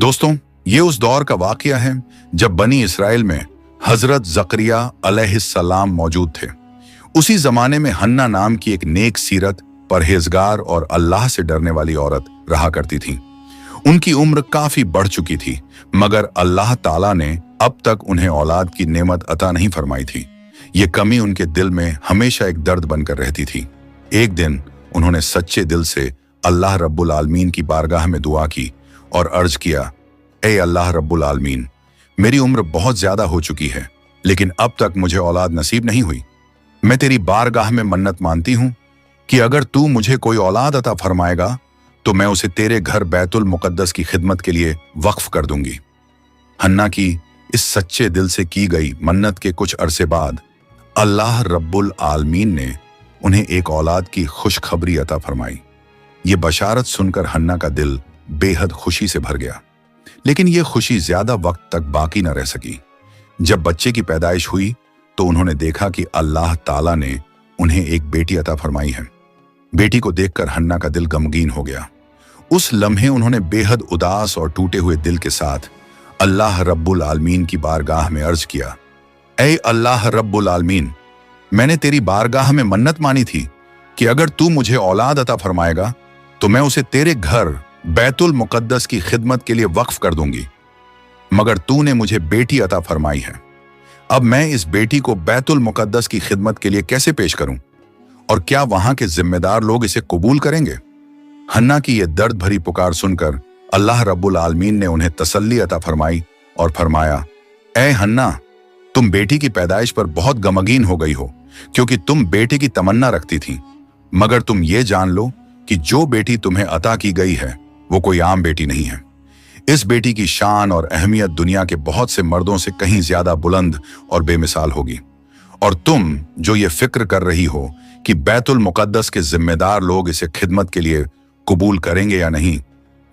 दोस्तों, ये उस दौर का वाकया है जब बनी इसराइल में हजरत जकरिया अलैहिस्सलाम मौजूद थे। उसी जमाने में हन्ना नाम की एक नेक सीरत, परहेजगार और अल्लाह से डरने वाली औरत रहा करती थी। उनकी उम्र काफी बढ़ चुकी थी, मगर अल्लाह ताला ने अब तक उन्हें औलाद की नेमत अता नहीं फरमाई थी। ये कमी उनके दिल में हमेशा एक दर्द बनकर रहती थी। एक दिन उन्होंने सच्चे दिल से अल्लाह रब्बुल आलमीन की बारगाह में दुआ की और अर्ज किया, ए अल्लाह रब्बुल आलमीन, मेरी उम्र बहुत ज्यादा हो चुकी है, लेकिन अब तक मुझे औलाद नसीब नहीं हुई। मैं तेरी बारगाह में मन्नत मानती हूं कि अगर तू मुझे कोई औलाद अता फरमाएगा तो मैं उसे तेरे घर बैतुल मुकद्दस की खिदमत के लिए वक्फ कर दूंगी। हन्ना की इस सच्चे दिल से की गई मन्नत के कुछ अरसे बाद अल्लाह रब्बुल आलमीन ने उन्हें एक औलाद की खुशखबरी अता फरमाई। ये बशारत सुनकर हन्ना का दिल बेहद खुशी से भर गया, लेकिन ये खुशी ज्यादा वक्त तक बाकी न रह सकी। जब बच्चे की पैदाइश हुई तो उन्होंने देखा कि अल्लाह ताला ने उन्हें एक बेटी अता फरमाई है। बेटी को देखकर हन्ना का दिल गमगीन हो गया। उस लम्हे उन्होंने बेहद उदास और टूटे हुए दिल के साथ अल्लाह रब्बुल आलमीन की बारगाह में अर्ज किया, ऐ अल्लाह रब्बुल आलमीन, मैंने तेरी बारगाह में मन्नत मानी थी कि अगर तू मुझे औलाद अता फरमाएगा तो मैं उसे तेरे घर बैतुल मुकद्दस की खिदमत के लिए वक्फ कर दूंगी, मगर तूने मुझे बेटी अता फरमाई है। अब मैं इस बेटी को बैतुल मुकद्दस की खिदमत के लिए कैसे पेश करूं, और क्या वहां के जिम्मेदार लोग इसे कबूल करेंगे? हन्ना की यह दर्द भरी पुकार सुनकर अल्लाह रब्बुल आलमीन ने उन्हें तसल्ली अता फरमाई और फरमाया, ऐ हन्ना, तुम बेटी की पैदाइश पर बहुत गमगीन हो गई हो, क्योंकि तुम बेटे की तमन्ना रखती थी, मगर तुम ये जान लो कि जो बेटी तुम्हें अता की गई है वो कोई आम बेटी नहीं है। इस बेटी की शान और अहमियत दुनिया के बहुत से मर्दों से कहीं ज्यादा बुलंद और बेमिसाल होगी। और तुम जो ये फिक्र कर रही हो कि बैतुल मुकद्दस के जिम्मेदार लोग इसे खिदमत के लिए कबूल करेंगे या नहीं,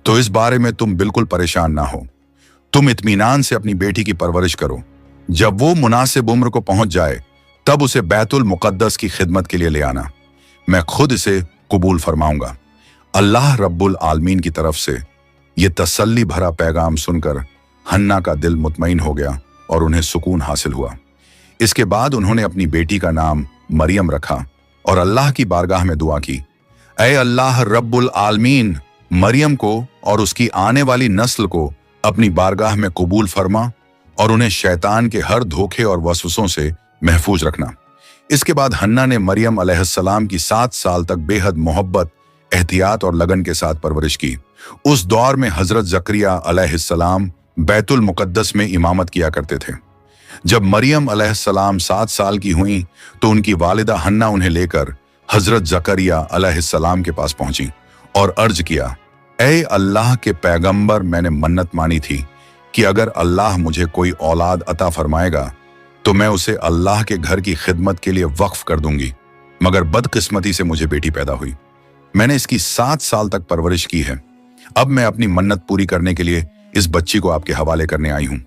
तो इस बारे में तुम बिल्कुल परेशान ना हो। तुम इत्मीनान से अपनी बेटी की परवरिश करो। जब वो मुनासिब उम्र को पहुंच जाए तब उसे बैतुल मुकद्दस की खिदमत के लिए ले आना। मैं खुद इसे कबूल फरमाऊंगा। अल्लाह रब्बुल आलमीन की तरफ से ये तसल्ली भरा पैगाम सुनकर हन्ना का दिल मुतमईन हो गया और उन्हें सुकून हासिल हुआ। इसके बाद उन्होंने अपनी बेटी का नाम मरियम रखा और अल्लाह की बारगाह में दुआ की, ऐ अल्लाह रब्बुल आलमीन, मरियम को और उसकी आने वाली नस्ल को अपनी बारगाह में कबूल फरमा और उन्हें शैतान के हर धोखे और वसवसों से महफूज रखना। इसके बाद हन्ना ने मरियम अलैहिस्सलाम की 7 साल तक बेहद मोहब्बत, एहतियात और लगन के साथ परवरिश की। उस दौर में हजरत जकरिया अलैहिस्सलाम बैतुल मुकद्दस में इमामत किया करते थे। जब मरियम अलैहिस्सलाम 7 साल की हुई तो उनकी वालिदा हन्ना उन्हें लेकर हजरत जकरिया अलैहिस्सलाम के पास पहुंची और अर्ज किया, ऐ अल्लाह के पैगंबर, मैंने मन्नत मानी थी कि अगर अल्लाह मुझे कोई औलाद अता फरमाएगा तो मैं उसे अल्लाह के घर की खिदमत के लिए वक्फ कर दूंगी, मगर बदकिस्मती से मुझे बेटी पैदा हुई। मैंने इसकी 7 साल तक परवरिश की है। अब मैं अपनी मन्नत पूरी करने के लिए इस बच्ची को आपके हवाले करने आई हूं।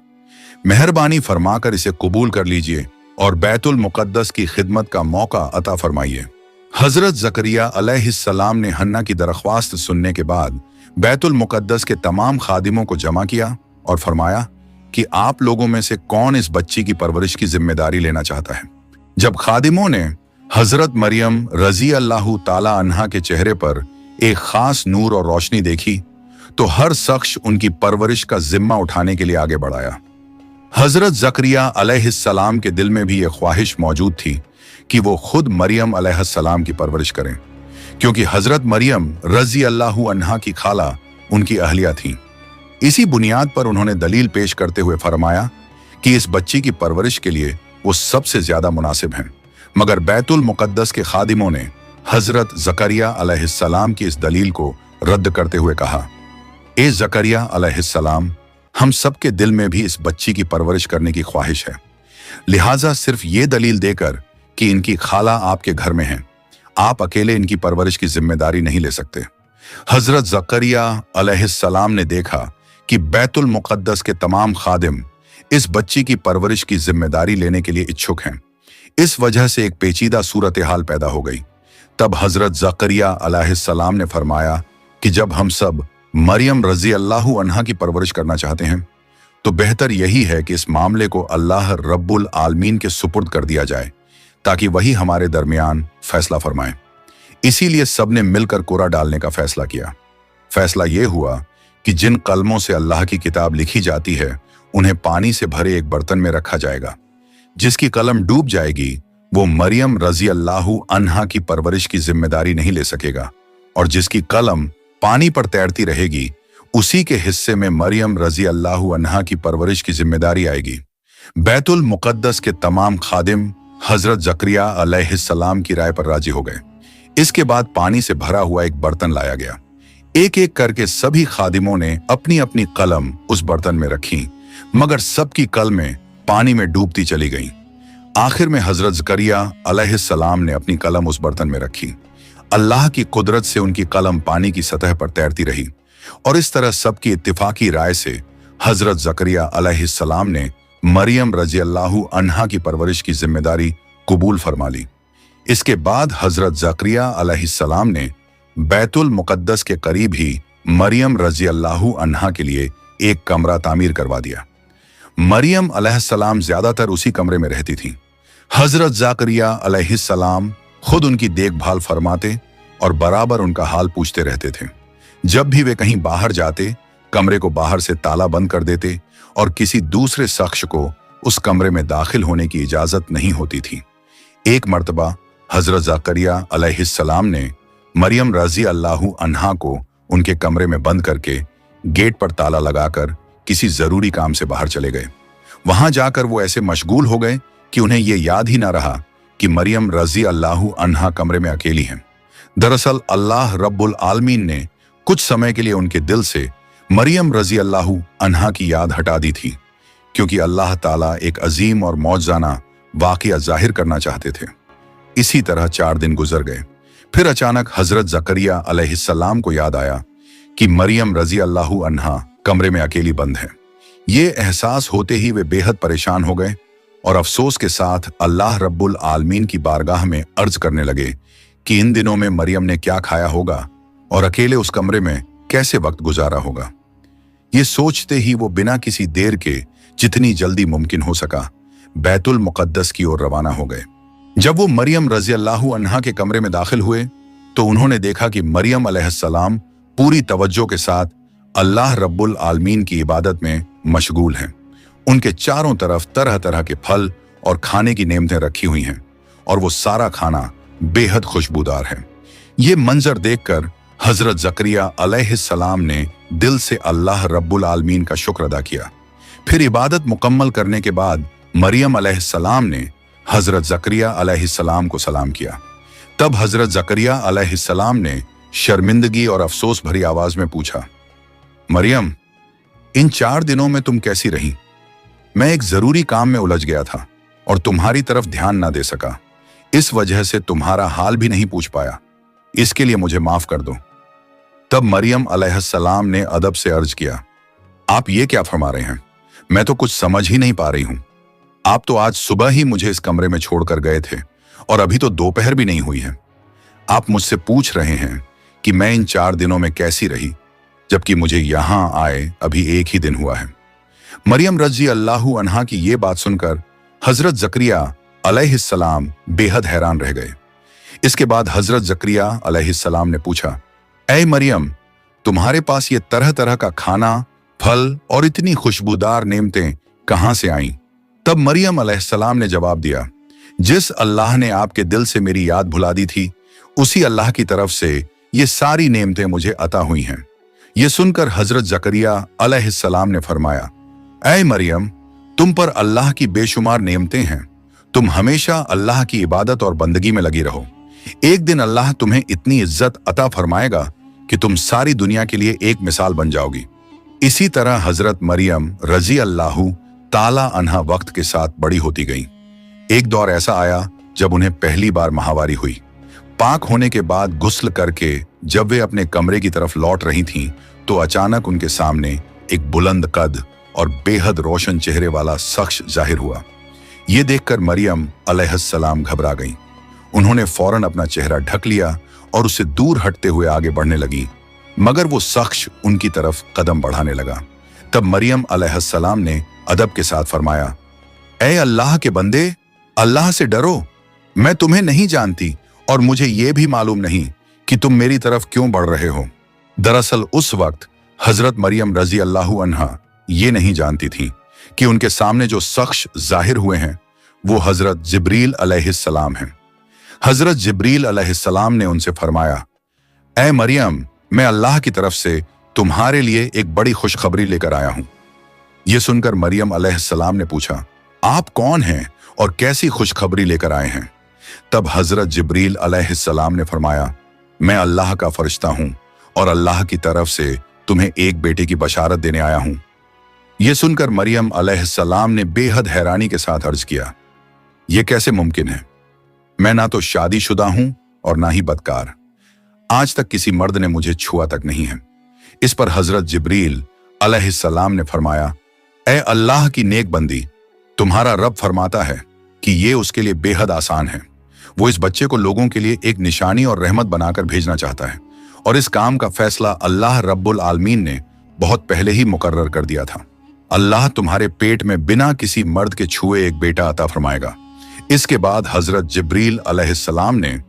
मेहरबानी फरमाकर इसे कबूल कर लीजिए और बैतुल मुकद्दस की खिदमत का मौका अता फरमाइए। हजरत जकरिया अलैहिस्सलाम ने हन्ना की दरख्वास्त सुनने के बाद बैतुल मुकद्दस के तमाम खादिमों को जमा किया और फरमाया कि आप लोगों में से कौन इस बच्ची की परवरिश की जिम्मेदारी लेना चाहता है। जब खादिमों ने हजरत मरियम रजी अल्लाह ताला अन्हा के चेहरे पर एक खास नूर और रोशनी देखी तो हर शख्स उनकी परवरिश का जिम्मा उठाने के लिए आगे बढ़ाया। हजरत जकरिया अलैहिस्सलाम के दिल में भी यह ख्वाहिश मौजूद थी कि वो खुद मरियम अलैहिस्सलाम की परवरिश करें, क्योंकि हजरत मरियम रजी अल्लाह अन्हा की खाला उनकी अहलिया थी। इसी बुनियाद पर उन्होंने दलील पेश करते हुए फरमाया कि इस बच्ची की परवरिश के लिए वो सबसे ज्यादा मुनासिब हैं। मगर बैतुल मुकद्दस के खादिमों ने हजरत जकरिया अलैहिस्सलाम की इस दलील को रद्द करते हुए कहा, ए जकरिया अलैहिस्सलाम, हम सबके दिल में भी इस बच्ची की परवरिश करने की ख्वाहिश है, लिहाजा सिर्फ ये दलील देकर कि इनकी खाला आपके घर में है, आप अकेले इनकी परवरिश की जिम्मेदारी नहीं ले सकते। हजरत जकरिया अलैहिस्सलाम ने देखा कि बैतुल मुकद्दस के तमाम खादिम इस बच्ची की परवरिश की जिम्मेदारी लेने के लिए इच्छुक हैं। इस वजह से एक पेचीदा सूरत हाल पैदा हो गई। तब हजरत जकरिया अलैहिस्सलाम ने फरमाया कि जब हम सब मरियम रजी अल्लाहु अन्हा की परवरिश करना चाहते हैं तो बेहतर यही है कि इस मामले को अल्लाह रब्बुल आलमीन के सुपुर्द कर दिया जाए ताकि वही हमारे दरमियान फैसला फरमाए। इसीलिए सबने मिलकर कोरा डालने का फैसला किया। फैसला यह हुआ कि जिन कलमों से अल्लाह की किताब लिखी जाती है उन्हें पानी से भरे एक बर्तन में रखा जाएगा। जिसकी कलम डूब जाएगी वो मरियम रजी अल्लाहु अन्हा की परवरिश की जिम्मेदारी नहीं ले सकेगा, और जिसकी कलम पानी पर तैरती रहेगी उसी के हिस्से में मरियम रजी अल्लाहु अन्हा की परवरिश की जिम्मेदारी आएगी। बैतुल मुकद्दस के तमाम खादिम हजरत जकरिया अलैहिस्सलाम की राय पर राजी हो गए। इसके बाद पानी से भरा हुआ एक बर्तन लाया गया। एक एक करके सभी खादिमों ने अपनी अपनी कलम उस बर्तन में रखी, मगर सबकी कलमें पानी में डूबती चली गईं। आखिर में हजरत जकरिया अलैहिस्सलाम ने अपनी कलम उस बर्तन में रखी। अल्लाह की कुदरत से उनकी कलम पानी की सतह पर तैरती रही, और इस तरह सबकी इत्तिफाकी राय से हजरत जकरिया अलैहिस्सलाम ने मरियम रजी अल्लाहु अन्हा की परवरिश की जिम्मेदारी कबूल फरमा ली। इसके बाद हजरत जकरिया अलैहिस्सलाम ने बैतुल मुकद्दस के करीब ही मरियम रजी अल्लाहु अन्हा के लिए एक कमरा तामीर करवा दिया। मरियम अलैहिस्सलाम ज्यादातर उसी कमरे में रहती थीं। हजरत जकरिया अलैहिस्सलाम खुद उनकी देखभाल फरमाते और बराबर उनका हाल पूछते रहते थे। जब भी वे कहीं बाहर जाते कमरे को बाहर से ताला बंद कर देते और किसी दूसरे शख्स को उस कमरे में दाखिल होने की इजाजत नहीं होती थी। एक मर्तबा हजरत जकरिया अलैहिस्सलाम ने मरियम रजी अल्लाहु अन्हा को उनके कमरे में बंद करके गेट पर ताला लगाकर किसी जरूरी काम से बाहर चले गए। वहां जाकर वो ऐसे मशगूल हो गए कि उन्हें ये याद ही ना रहा कि मरियम रजी अल्लाहु अन्हा कमरे में अकेली हैं। दरअसल अल्लाह रब्बुल आलमीन ने कुछ समय के लिए उनके दिल से मरियम रजी अल्लाहु अन्हा की याद हटा दी थी, क्योंकि अल्लाह ताला एक अजीम और मौजज़ाना वाक़या जाहिर करना चाहते थे। इसी तरह 4 दिन गुजर गए। फिर अचानक हजरत जकरिया अलैहिस्सलाम को याद आया कि मरियम रजी अल्लाहु अन्हा कमरे में अकेली बंद है। ये एहसास होते ही वे बेहद परेशान हो गए और अफसोस के साथ अल्लाह रब्बुल आलमीन की बारगाह में अर्ज करने लगे कि इन दिनों में मरियम ने क्या खाया होगा और अकेले उस कमरे में कैसे वक्त गुजारा होगा। ये सोचते ही वो बिना किसी देर के जितनी जल्दी मुमकिन हो सका बैतुल मुकद्दस की ओर रवाना हो गए। जब वो मरियम रजी अल्लाहु अन्हा के कमरे में दाखिल हुए तो उन्होंने देखा कि मरियम अलैहिस्सलाम पूरी तवज्जो के साथ अल्लाह रब्बुल आलमीन की इबादत में मशगूल हैं। उनके चारों तरफ तरह तरह के फल और खाने की नेमतें रखी हुई हैं और वो सारा खाना बेहद खुशबूदार है। ये मंजर देखकर हजरत जकरिया अलैहिस्सलाम ने दिल से अल्लाह रब्बुल आलमीन का शुक्र अदा किया। फिर इबादत मुकम्मल करने के बाद मरियम अलैहिस्सलाम ने हजरत जकरिया अलैहिस्सलाम को सलाम किया। तब हजरत जकरिया अलैहिस्सलाम ने शर्मिंदगी और अफसोस भरी आवाज में पूछा, मरियम, इन 4 दिनों में तुम कैसी रही? मैं एक जरूरी काम में उलझ गया था और तुम्हारी तरफ ध्यान ना दे सका। इस वजह से तुम्हारा हाल भी नहीं पूछ पाया। इसके लिए मुझे माफ कर दो। तब मरियम अलैहिस्सलाम ने अदब से अर्ज किया, आप ये क्या फरमा रहे हैं? मैं तो कुछ समझ ही नहीं पा रही हूं। आप तो आज सुबह ही मुझे इस कमरे में छोड़कर गए थे और अभी तो दोपहर भी नहीं हुई है। आप मुझसे पूछ रहे हैं कि मैं इन 4 दिनों में कैसी रही, जबकि मुझे यहां आए अभी एक ही दिन हुआ है। मरियम रजी अल्लाहु अन्हा की ये बात सुनकर हजरत जकरिया अलैहिस्सलाम बेहद हैरान रह गए। इसके बाद हजरत जकरिया अलैहिस्सलाम ने पूछा, ऐ मरियम, तुम्हारे पास ये तरह तरह का खाना, फल और इतनी खुशबूदार नेमतें कहां से आईं? तब मरियम अलैहिस्सलाम ने जवाब दिया, जिस अल्लाह ने आपके दिल से मेरी याद भुला दी थी उसी अल्लाह की तरफ से ये सारी नेमतें मुझे अता हुई हैं। ये सुनकर हजरत जकरिया अलैहिस्सलाम ने फरमाया, ऐ मरियम, तुम पर अल्लाह की बेशुमार नेमतें हैं। तुम हमेशा अल्लाह की इबादत और बंदगी में लगी रहो। एक दिन अल्लाह तुम्हें इतनी इज्जत अता फरमाएगा कि तुम सारी दुनिया के लिए एक मिसाल बन जाओगी। इसी तरह हजरत मरियम रजी अल्लाहु ताला अन्हा वक्त के साथ बड़ी होती गईं। एक दौर ऐसा आया जब उन्हें पहली बार माहवारी हुई। पाक होने के बाद गुस्ल करके जब वे अपने कमरे की तरफ लौट रही थीं तो अचानक उनके सामने एक बुलंद कद और बेहद रोशन चेहरे वाला शख्स जाहिर हुआ। ये देखकर मरियम अलैहिस्सलाम घबरा गईं। उन्होंने फौरन अपना चेहरा ढक लिया और उससे दूर हटते हुए आगे बढ़ने लगी मगर वो शख्स उनकी तरफ कदम बढ़ाने लगा। तब मरियम अलैहिस्सलाम ने अदब के साथ फरमाया, ऐ अल्लाह के बंदे, अल्लाह से डरो, मैं तुम्हें नहीं जानती और मुझे ये भी मालूम नहीं कि तुम मेरी तरफ क्यों बढ़ रहे हो। दरअसल उस वक्त हजरत मरियम रजी अल्लाहु अन्हा ये नहीं जानती थी कि उनके सामने जो शख्स जाहिर हुए हैं वो हजरत जिब्रील अलैहिस्सलाम हैं। हजरत जिब्रील अलैहिस्सलाम ने उनसे फरमाया, ऐ मरियम, मैं अल्लाह की तरफ से तुम्हारे लिए एक बड़ी खुशखबरी लेकर आया हूं। यह सुनकर मरियम अलैहिस्सलाम ने पूछा, आप कौन हैं और कैसी खुशखबरी लेकर आए हैं? तब हजरत जिब्रील अलैहिस्सलाम ने फरमाया, मैं अल्लाह का फरिश्ता हूं और अल्लाह की तरफ से तुम्हें एक बेटे की बशारत देने आया हूं। यह सुनकर मरियम अलैहिस्सलाम ने बेहद हैरानी के साथ अर्ज किया, यह कैसे मुमकिन है? मैं ना तो शादीशुदा हूं और ना ही बदकार। आज तक किसी मर्द ने मुझे छुआ तक नहीं है। इस पर हजरत जिब्रील अलैहिस्सलाम ने फरमाया, ऐ अल्लाह की नेक बंदी, तुम्हारा रब फरमाता है कि ये उसके लिए बेहद आसान है। वो इस बच्चे को लोगों के लिए एक निशानी और रहमत बनाकर भेजना चाहता है और इस काम का फैसला अल्लाह रब्बुल आलमीन ने बहुत पहले ही मुकर्रर कर दिया था। अल्लाह तुम्हारे पेट में बिना किसी मर्द के छुए एक बेटा अता फरमाएगा। इसके बाद हजरत जिब्रील अलैहिस्सलाम ने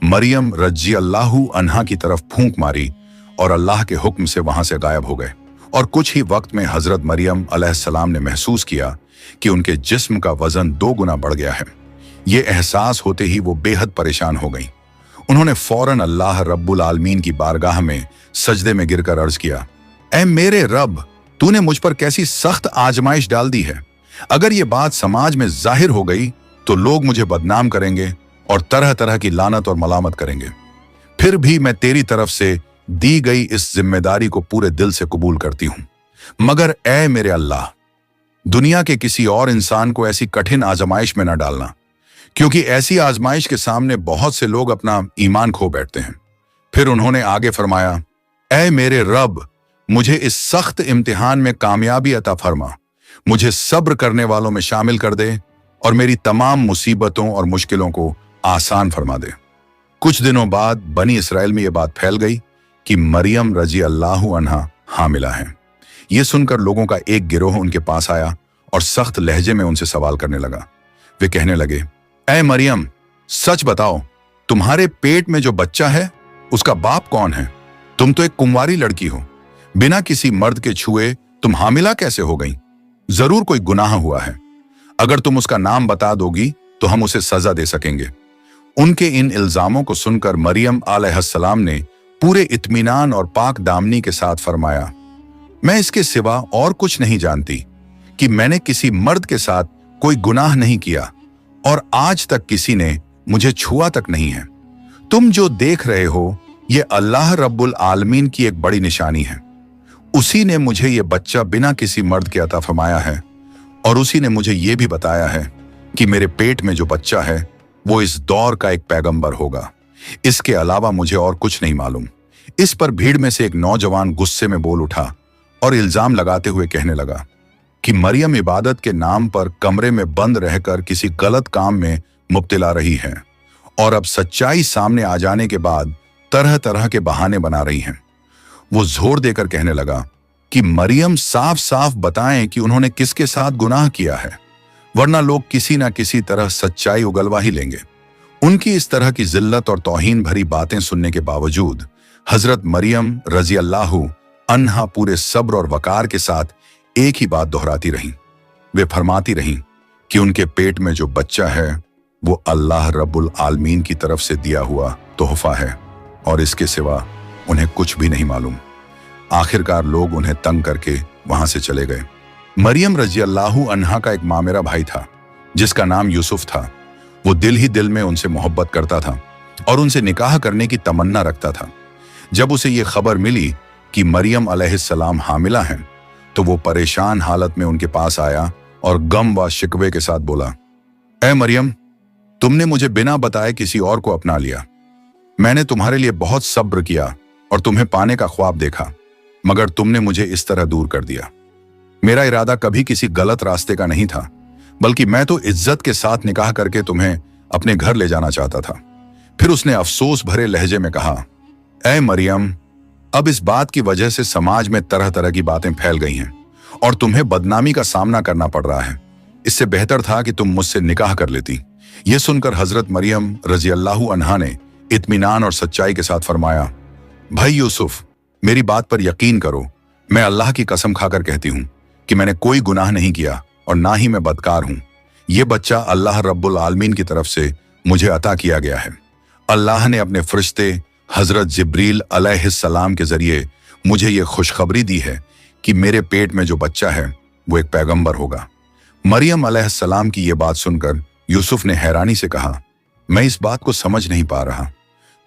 मरियम रजी अल्लाहु अन्हा की तरफ फूंक मारी और अल्लाह के हुक्म से वहां से गायब हो गए। और कुछ ही वक्त में हजरत मरियम अलैहिस्सलाम ने महसूस किया कि उनके जिस्म का वजन 2 गुना बढ़ गया है। ये एहसास होते ही वो बेहद परेशान हो गई। उन्होंने फौरन अल्लाह रब्बुल आलमीन की बारगाह में सजदे में गिरकर अर्ज किया, ऐ मेरे रब, तूने मुझ पर कैसी सख्त आजमाइश डाल दी है। अगर ये बात समाज में जाहिर हो गई तो लोग मुझे बदनाम करेंगे और तरह तरह की लानत और मलामत करेंगे। फिर भी मैं तेरी तरफ से दी गई इस जिम्मेदारी को पूरे दिल से कबूल करती हूं। मगर ऐ मेरे अल्लाह, दुनिया के किसी और इंसान को ऐसी कठिन आजमाइश में न डालना, क्योंकि ऐसी आजमाइश के सामने बहुत से लोग अपना ईमान खो बैठते हैं। फिर उन्होंने आगे फरमाया, ऐ मेरे रब, मुझे इस सख्त इम्तिहान में कामयाबी अता फरमा, मुझे सब्र करने वालों में शामिल कर दे और मेरी तमाम मुसीबतों और मुश्किलों को आसान फरमा दे। कुछ दिनों बाद बनी इसराइल में यह बात फैल गई कि मरियम रजी अल्लाहु अन्हा हामिला है। यह सुनकर लोगों का एक गिरोह उनके पास आया और सख्त लहजे में उनसे सवाल करने लगा। वे कहने लगे, ऐ मरियम, सच बताओ, तुम्हारे पेट में जो बच्चा है उसका बाप कौन है? तुम तो एक कुंवारी लड़की हो, बिना किसी मर्द के छुए तुम हामिला कैसे हो गई? जरूर कोई गुनाह हुआ है। अगर तुम उसका नाम बता दोगी तो हम उसे सजा दे सकेंगे। उनके इन इल्जामों को सुनकर मरियम अलैहिस्सलाम ने पूरे इत्मीनान और पाक दामनी के साथ फरमाया, मैं इसके सिवा और कुछ नहीं जानती कि मैंने किसी मर्द के साथ कोई गुनाह नहीं किया और आज तक किसी ने मुझे छुआ तक नहीं है। तुम जो देख रहे हो ये अल्लाह रब्बुल आलमीन की एक बड़ी निशानी है। उसी ने मुझे ये बच्चा बिना किसी मर्द के अता फरमाया है और उसी ने मुझे ये भी बताया है कि मेरे पेट में जो बच्चा है वो इस दौर का एक पैगंबर होगा। इसके अलावा मुझे और कुछ नहीं मालूम। इस पर भीड़ में से एक नौजवान गुस्से में बोल उठा और इल्जाम लगाते हुए कहने लगा कि मरियम इबादत के नाम पर कमरे में बंद रहकर किसी गलत काम में मुब्तला रही है और अब सच्चाई सामने आ जाने के बाद तरह तरह के बहाने बना रही हैं। वो जोर देकर कहने लगा कि मरियम साफ साफ बताएं कि उन्होंने किसके साथ गुनाह किया है, वरना लोग किसी ना किसी तरह सच्चाई उगलवा ही लेंगे। उनकी इस तरह की जिल्लत और तौहीन भरी बातें सुनने के बावजूद हजरत मरियम रजी अल्लाहु अन्हा पूरे सब्र और वकार के साथ एक ही बात दोहराती रहीं। वे फरमाती रहीं कि उनके पेट में जो बच्चा है वो अल्लाह रब्बुल आलमीन की तरफ से दिया हुआ तोहफा है और इसके सिवा उन्हें कुछ भी नहीं मालूम। आखिरकार लोग उन्हें तंग करके वहां से चले गए। मरियम रजी अल्लाहु अन्हा का एक मामेरा भाई था जिसका नाम यूसुफ था। वो दिल ही दिल में उनसे मोहब्बत करता था और उनसे निकाह करने की तमन्ना रखता था। जब उसे ये खबर मिली कि मरियम अलैहिस्सलाम हामिला हैं, तो वो परेशान हालत में उनके पास आया और गम व शिकवे के साथ बोला, ऐ मरियम, तुमने मुझे बिना बताए किसी और को अपना लिया। मैंने तुम्हारे लिए बहुत सब्र किया और तुम्हें पाने का ख्वाब देखा, मगर तुमने मुझे इस तरह दूर कर दिया। मेरा इरादा कभी किसी गलत रास्ते का नहीं था, बल्कि मैं तो इज्जत के साथ निकाह करके तुम्हें अपने घर ले जाना चाहता था। फिर उसने अफसोस भरे लहजे में कहा, ऐ मरियम, अब इस बात की वजह से समाज में तरह तरह की बातें फैल गई हैं और तुम्हें बदनामी का सामना करना पड़ रहा है। इससे बेहतर था कि तुम मुझसे निकाह कर लेती। यह सुनकर हजरत मरियम रजी अल्लाहु अन्हा ने इत्मीनान और सच्चाई के साथ फरमाया, भाई यूसुफ, मेरी बात पर यकीन करो, मैं अल्लाह की कसम खाकर कहती हूँ कि मैंने कोई गुनाह नहीं किया और ना ही मैं बदकार हूँ। ये बच्चा अल्लाह रब्बुल आलमीन की तरफ से मुझे अता किया गया है। अल्लाह ने अपने फरिश्ते हजरत जिब्रील अलैहिस्सलाम के जरिए मुझे ये खुशखबरी दी है कि मेरे पेट में जो बच्चा है वो एक पैगंबर होगा। मरियम अलैहिस्सलाम की ये बात सुनकर यूसुफ ने हैरानी से कहा, मैं इस बात को समझ नहीं पा रहा।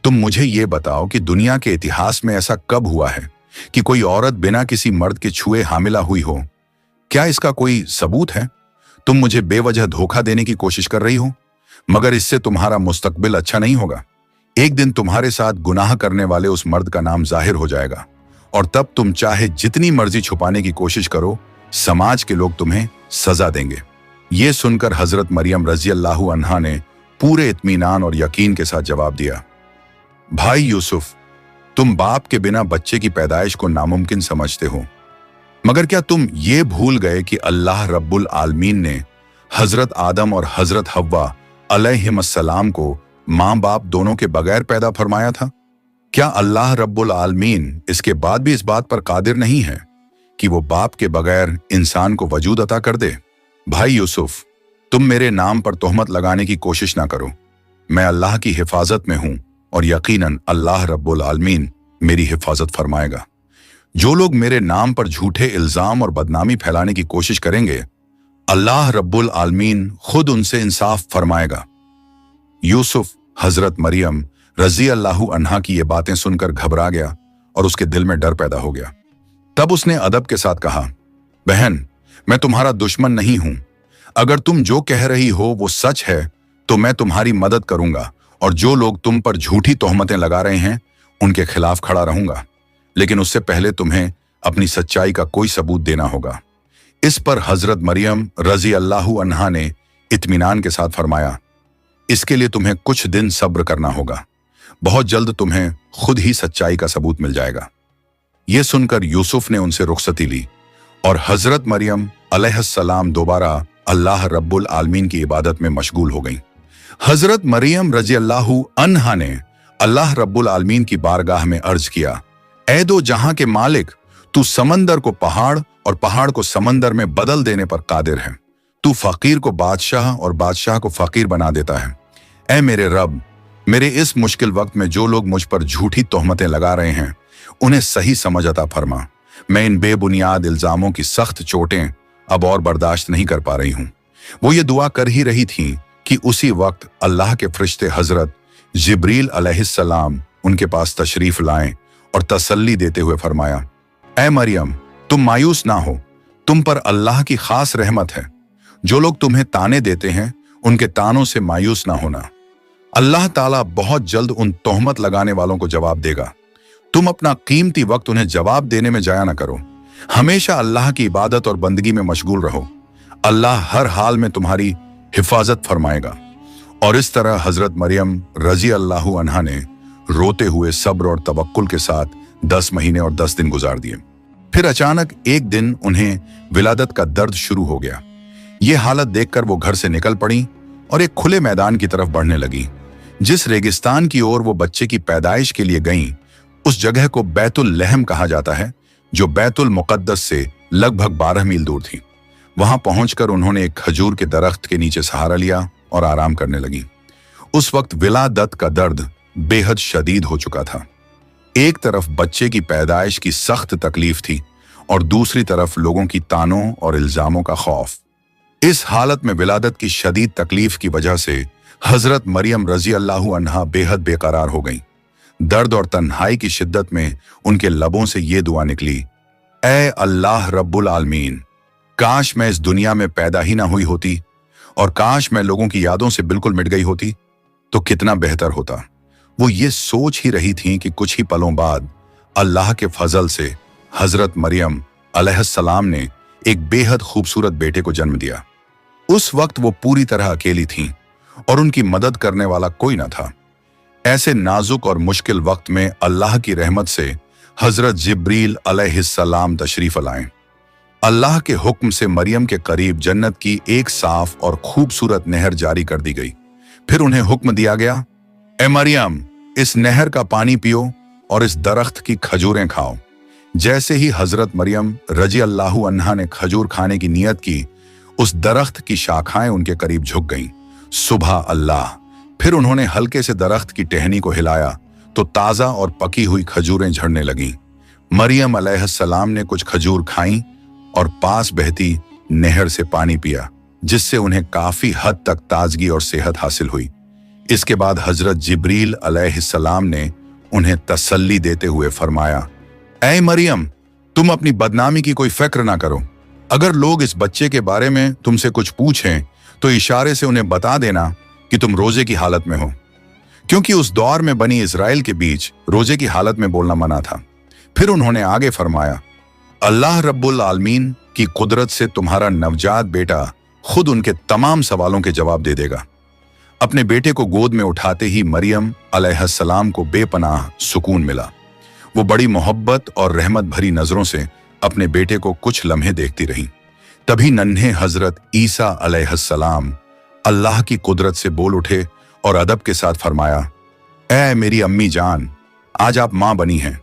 तुम मुझे ये बताओ कि दुनिया के इतिहास में ऐसा कब हुआ है कि कोई औरत बिना किसी मर्द के छुए हामिला हुई हो? क्या इसका कोई सबूत है? तुम मुझे बेवजह धोखा देने की कोशिश कर रही हो, मगर इससे तुम्हारा मुस्तकबिल अच्छा नहीं होगा। एक दिन तुम्हारे साथ गुनाह करने वाले उस मर्द का नाम जाहिर हो जाएगा और तब तुम चाहे जितनी मर्जी छुपाने की कोशिश करो, समाज के लोग तुम्हें सजा देंगे। ये सुनकर हजरत मरियम रजी अल्लाहु अन्हा ने पूरे इत्मीनान और यकीन के साथ जवाब दिया, भाई यूसुफ, तुम बाप के बिना बच्चे की पैदाइश को नामुमकिन समझते हो, मगर क्या तुम ये भूल गए कि अल्लाह रब्बुल आलमीन ने हजरत आदम और हजरत हव्वा अलैहिस्सलाम को माँ बाप दोनों के बगैर पैदा फरमाया था? क्या अल्लाह रब्बुल आलमीन इसके बाद भी इस बात पर कादिर नहीं है कि वो बाप के बगैर इंसान को वजूद अता कर दे? भाई यूसुफ, तुम मेरे नाम पर तोहमत लगाने की कोशिश ना करो। मैं अल्लाह की हिफाजत में हूं और यकीनन अल्लाह रब्बुल आलमीन मेरी हिफाजत फरमाएगा। जो लोग मेरे नाम पर झूठे इल्जाम और बदनामी फैलाने की कोशिश करेंगे, अल्लाह रब्बुल आलमीन खुद उनसे इंसाफ फरमाएगा। यूसुफ हजरत मरियम रजी अल्लाहु अन्हा की ये बातें सुनकर घबरा गया और उसके दिल में डर पैदा हो गया। तब उसने अदब के साथ कहा, बहन, मैं तुम्हारा दुश्मन नहीं हूं। अगर तुम जो कह रही हो वो सच है तो मैं तुम्हारी मदद करूंगा और जो लोग तुम पर झूठी तोहमतें लगा रहे हैं उनके खिलाफ खड़ा रहूंगा, लेकिन उससे पहले तुम्हें अपनी सच्चाई का कोई सबूत देना होगा। इस पर हजरत मरियम रजी अल्लाहु अन्हा ने इत्मीनान के साथ फरमाया, इसके लिए तुम्हें कुछ दिन सब्र करना होगा। बहुत जल्द तुम्हें खुद ही सच्चाई का सबूत मिल जाएगा। यह सुनकर यूसुफ ने उनसे रुखसती ली और हजरत मरियम अलैहिस्सलाम दोबारा अल्लाह रब्बुल आलमीन की इबादत में मशगूल हो गईं। हजरत मरियम रजी अल्लाहु अन्हा ने अल्लाह रब्बुल आलमीन की बारगाह में अर्ज किया, ऐ दो जहां के मालिक, तू समंदर को पहाड़ और पहाड़ को समंदर में बदल देने पर कादिर है। तू फकीर को बादशाह और बादशाह को फकीर बना देता है। ऐ मेरे रब, मेरे इस मुश्किल वक्त में जो लोग मुझ पर झूठी तोहमतें लगा रहे हैं उन्हें सही समझ अता फरमा। मैं इन बेबुनियाद इल्जामों की सख्त चोटें अब और बर्दाश्त नहीं कर पा रही हूं। वो ये दुआ कर ही रही थी कि उसी वक्त अल्लाह के फरिश्ते हजरत जिब्रील अलैहिस्सलाम उनके पास तशरीफ लाएं और तसल्ली देते हुए फरमाया, ऐ मरियम, तुम मायूस ना हो, तुम पर अल्लाह की खास रहमत है। जो लोग तुम्हें ताने देते हैं उनके तानों से मायूस ना होना। अल्लाह ताला बहुत जल्द उन तोहमत लगाने वालों को जवाब देगा। तुम अपना कीमती वक्त उन्हें जवाब देने में जाया ना करो। हमेशा अल्लाह की इबादत और बंदगी में मशगूल रहो। अल्लाह हर हाल में तुम्हारी हिफाजत फरमाएगा। और इस तरह हजरत मरियम रजी अल्लाहु अन्हा ने रोते हुए सब्र और तवक्कुल के साथ 10 महीने और 10 दिन गुजार दिए। फिर अचानक एक दिन उन्हें विलादत का दर्द शुरू हो गया। ये हालत देखकर वो घर से निकल पड़ी और एक खुले मैदान की तरफ बढ़ने लगी। जिस रेगिस्तान की ओर वो बच्चे की पैदाइश के लिए गईं, उस जगह को बैतुल लहम कहा जाता है, जो बैतुल मुकद्दस से लगभग 12 मील दूर थी। वहां पहुंचकर उन्होंने एक खजूर के दरख्त के नीचे सहारा लिया और आराम करने लगी। उस वक्त विलादत का दर्द बेहद शदीद हो चुका था। एक तरफ बच्चे की पैदाइश की सख्त तकलीफ थी और दूसरी तरफ लोगों की तानों और इल्जामों का खौफ। इस हालत में विलादत की शदीद तकलीफ की वजह से हजरत मरियम रजी अल्लाहु अन्हा बेहद बेकरार हो गईं। दर्द और तन्हाई की शिद्दत में उनके लबों से ये दुआ निकली, ऐ अल्लाह रब्बुल आलमीन, काश मैं इस दुनिया में पैदा ही ना हुई होती और काश मैं लोगों की यादों से बिल्कुल मिट गई होती तो कितना बेहतर होता। वो ये सोच ही रही थी कि कुछ ही पलों बाद अल्लाह के फजल से हजरत मरियम अलैहिस्सलाम ने एक बेहद खूबसूरत बेटे को जन्म दिया। उस वक्त वो पूरी तरह अकेली थीं और उनकी मदद करने वाला कोई ना था। ऐसे नाजुक और मुश्किल वक्त में अल्लाह की रहमत से हजरत जिब्रील अलैहिस्सलाम तशरीफ लाए। अल्लाह के हुक्म से मरियम के करीब जन्नत की एक साफ और खूबसूरत नहर जारी कर दी गई। फिर उन्हें हुक्म दिया गया, ए मरियम, इस नहर का पानी पियो और इस दरख्त की खजूरें खाओ। जैसे ही हजरत मरियम रजी अल्लाहु अन्हा ने खजूर खाने की नियत की, उस दरख्त की शाखाएं उनके करीब झुक गईं। सुबह अल्लाह। फिर उन्होंने हल्के से दरख्त की टहनी को हिलाया तो ताजा और पकी हुई खजूरें झड़ने लगीं। मरियम अलैहिस्सलाम ने कुछ खजूर खाईं और पास बहती नहर से पानी पिया, जिससे उन्हें काफी हद तक ताजगी और सेहत हासिल हुई। इसके बाद हजरत जिब्रील अलैहिस्सलाम ने उन्हें तसल्ली देते हुए फरमाया, ऐ मरियम, तुम अपनी बदनामी की कोई फिक्र ना करो। अगर लोग इस बच्चे के बारे में तुमसे कुछ पूछें तो इशारे से उन्हें बता देना कि तुम रोजे की हालत में हो, क्योंकि उस दौर में बनी इस्राएल के बीच रोजे की हालत में बोलना मना था। फिर उन्होंने आगे फरमाया, अल्लाह रब्बुल आलमीन की कुदरत से तुम्हारा नवजात बेटा खुद उनके तमाम सवालों के जवाब दे देगा। अपने बेटे को गोद में उठाते ही मरियम अलैहिस्सलाम को बेपनाह सुकून मिला। वो बड़ी मोहब्बत और रहमत भरी नजरों से अपने बेटे को कुछ लम्हे देखती रहीं। तभी नन्हे हजरत ईसा अलैहिस्सलाम अल्लाह की कुदरत से बोल उठे और अदब के साथ फरमाया, ऐ मेरी अम्मी जान, आज आप मां बनी हैं।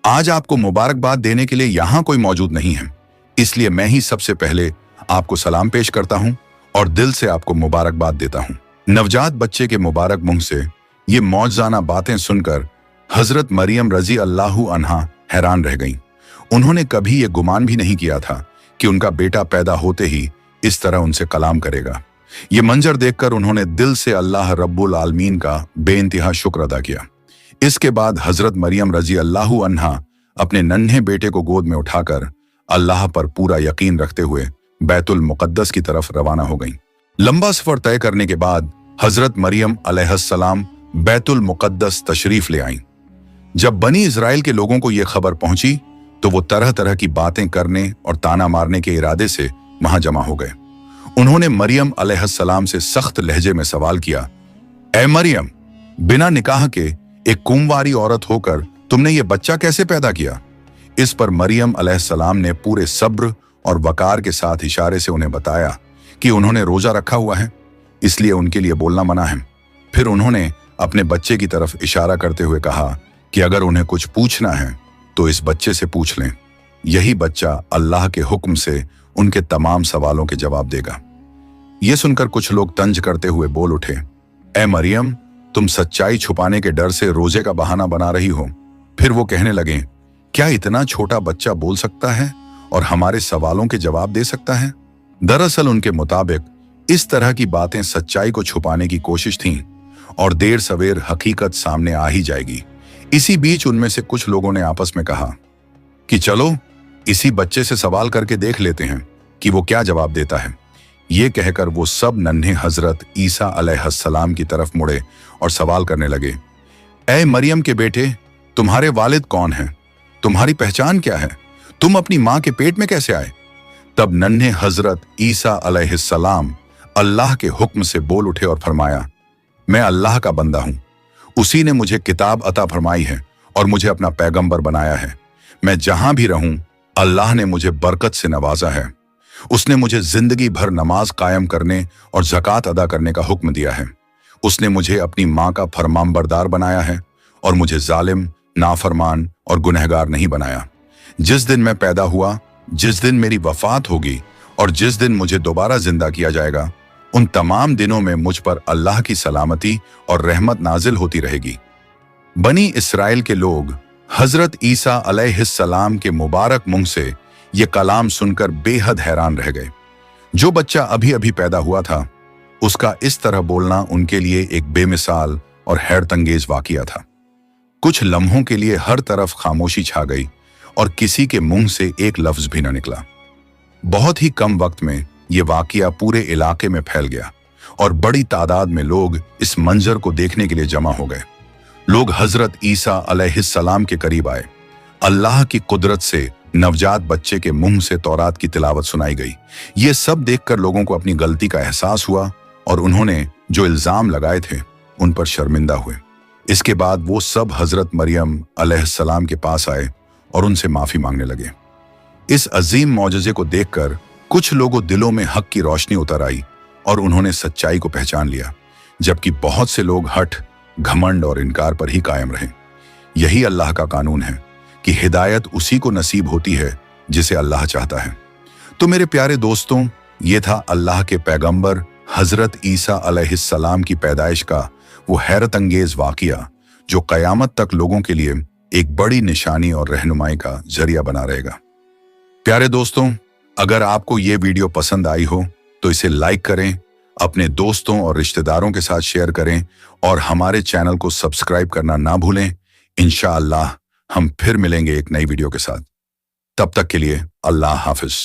आज आपको मुबारकबाद देने के लिए यहां कोई मौजूद नहीं है, इसलिए मैं ही सबसे पहले आपको सलाम पेश करता हूं और दिल से आपको मुबारकबाद देता हूं। नवजात बच्चे के मुबारक मुंह से ये मौजज़ाना बातें सुनकर हजरत मरियम रजी अल्लाहु अन्हा हैरान रह गईं। उन्होंने कभी ये गुमान भी नहीं किया था कि उनका बेटा पैदा होते ही इस तरह उनसे कलाम करेगा। ये मंजर देखकर उन्होंने दिल से अल्लाह रब्बुल आलमीन का बेइंतहा शुक्र अदा किया। इसके बाद हजरत मरियम रजी अल्लाहु अन्हा अपने नन्हे बेटे को गोद में उठाकर अल्लाह पर पूरा यकीन रखते हुए बैतुल मुकद्दस की तरफ रवाना हो गईं। लंबा सफर तय करने के बाद हजरत मरियम अलैहिस्सलाम बैतुल मुकद्दस तशरीफ ले आईं। जब बनी इस्राएल के लोगों को यह खबर पहुंची तो वो तरह तरह की बातें करने और ताना मारने के इरादे से वहां जमा हो गए। उन्होंने मरियम अलैहिस्सलाम से सख्त लहजे में सवाल किया, ऐ मरियम, बिना निकाह के एक कुंवारी औरत होकर तुमने ये बच्चा कैसे पैदा किया? इस पर मरियम अलैहिस्सलाम ने पूरे सब्र और वकार के साथ इशारे से उन्हें बताया कि उन्होंने रोजा रखा हुआ है, इसलिए उनके लिए बोलना मना है। फिर उन्होंने अपने बच्चे की तरफ इशारा करते हुए कहा कि अगर उन्हें कुछ पूछना है तो इस बच्चे से पूछ लें। यही बच्चा अल्लाह के हुक्म से उनके तमाम सवालों के जवाब देगा। यह सुनकर कुछ लोग तंज करते हुए बोल उठे, ऐ मरियम, तुम सच्चाई छुपाने के डर से रोजे का बहाना बना रही हो। फिर वो कहने लगे, क्या इतना छोटा बच्चा बोल सकता है और हमारे सवालों के जवाब दे सकता है? दरअसल उनके मुताबिक इस तरह की बातें सच्चाई को छुपाने की कोशिश थीं और देर सवेर हकीकत सामने आ ही जाएगी। इसी बीच उनमें से कुछ लोगों ने आपस में कहा कि चलो इसी बच्चे से सवाल करके देख लेते हैं कि वो क्या जवाब देता है। ये कहकर वो सब नन्हे हजरत ईसा अलैहिस्सलाम की तरफ मुड़े और सवाल करने लगे, ऐ मरियम के बेटे, तुम्हारे वालिद कौन हैं? तुम्हारी पहचान क्या है? तुम अपनी मां के पेट में कैसे आए? तब नन्हे हजरत ईसा अलैहिस्सलाम अल्लाह के हुक्म से बोल उठे और फरमाया, मैं अल्लाह का बंदा हूं। उसी ने मुझे किताब अता फरमाई है और मुझे अपना पैगंबर बनाया है। मैं जहां भी रहूं अल्लाह ने मुझे बरकत से नवाजा है। उसने मुझे जिंदगी भर नमाज कायम करने और ज़कात अदा करने का हुक्म दिया है। उसने मुझे अपनी मां का फरमानबरदार बनाया है और मुझे जालिम, नाफरमान और गुनहगार नहीं बनाया। जिस दिन मैं पैदा हुआ, जिस दिन मेरी वफात होगी और जिस दिन मुझे दोबारा जिंदा किया जाएगा, उन तमाम दिनों में मुझ पर अल्लाह की सलामती और रहमत नाजिल होती रहेगी। बनी इस्राएल के लोग हजरत ईसा अलैहिस्सलाम के मुबारक मुंह से ये कलाम सुनकर बेहद हैरान रह गए। जो बच्चा अभी अभी पैदा हुआ था, उसका इस तरह बोलना उनके लिए एक बेमिसाल और हैरतंगेज वाकया था। कुछ लम्हों के लिए हर तरफ खामोशी छा गई और किसी के मुंह से एक लफ्ज भी न निकला। बहुत ही कम वक्त में ये वाकया पूरे इलाके में फैल गया और बड़ी तादाद में लोग इस मंजर को देखने के लिए जमा हो गए। लोग हजरत ईसा अलैहिस्सलाम के करीब आए। अल्लाह की कुदरत से नवजात बच्चे के मुंह से तौरात की तिलावत सुनाई गई। ये सब देखकर लोगों को अपनी गलती का एहसास हुआ और उन्होंने जो इल्जाम लगाए थे उन पर शर्मिंदा हुए। इसके बाद वो सब हजरत मरियम अलैहिस्सलाम के पास आए और उनसे माफी मांगने लगे। इस अजीम मौजज़े को देखकर कुछ लोगों दिलों में हक की रोशनी उतर आई और उन्होंने सच्चाई को पहचान लिया, जबकि बहुत से लोग हठ, घमंड और इनकार पर ही कायम रहे। यही अल्लाह का कानून है कि हिदायत उसी को नसीब होती है जिसे अल्लाह चाहता है। तो मेरे प्यारे दोस्तों, ये था अल्लाह के पैगंबर हजरत ईसा अलैहिस्सलाम की पैदाइश का वो हैरत अंगेज वाकया जो कयामत तक लोगों के लिए एक बड़ी निशानी और रहनुमाई का जरिया बना रहेगा। प्यारे दोस्तों, अगर आपको ये वीडियो पसंद आई हो तो इसे लाइक करें, अपने दोस्तों और रिश्तेदारों के साथ शेयर करें और हमारे चैनल को सब्सक्राइब करना ना भूलें। इंशाअल्लाह हम फिर मिलेंगे एक नई वीडियो के साथ। तब तक के लिए अल्लाह हाफिज।